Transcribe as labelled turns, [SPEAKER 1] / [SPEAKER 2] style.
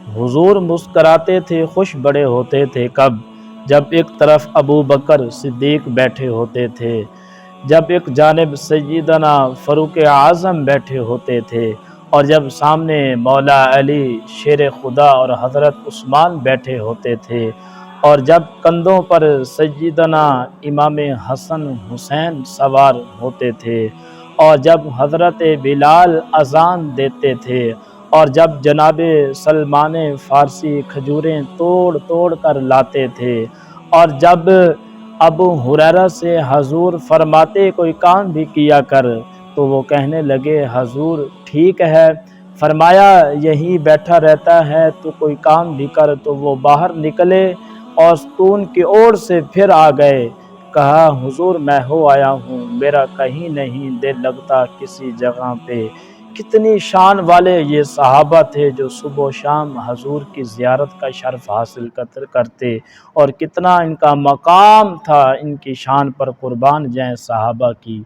[SPEAKER 1] حضور مسکراتے تھے، خوش بڑے ہوتے تھے کب؟ جب ایک طرف ابو بکر صدیق بیٹھے ہوتے تھے، جب ایک جانب سیدنا فاروق اعظم بیٹھے ہوتے تھے، اور جب سامنے مولا علی شیر خدا اور حضرت عثمان بیٹھے ہوتے تھے، اور جب کندھوں پر سیدنا امام حسن حسین سوار ہوتے تھے، اور جب حضرت بلال اذان دیتے تھے، اور جب جناب سلمان فارسی کھجوریں توڑ توڑ کر لاتے تھے، اور جب ابو ہریرہ سے حضور فرماتے کوئی کام بھی کیا کر تو وہ کہنے لگے حضور ٹھیک ہے، فرمایا یہیں بیٹھا رہتا ہے تو کوئی کام بھی کر، تو وہ باہر نکلے اور ستون کی اوڑ سے پھر آ گئے، کہا حضور میں ہو آیا ہوں، میرا کہیں نہیں دل لگتا کسی جگہ پہ۔ کتنی شان والے یہ صحابہ تھے جو صبح و شام حضور کی زیارت کا شرف حاصل کرتے، اور کتنا ان کا مقام تھا، ان کی شان پر قربان جائیں صحابہ کی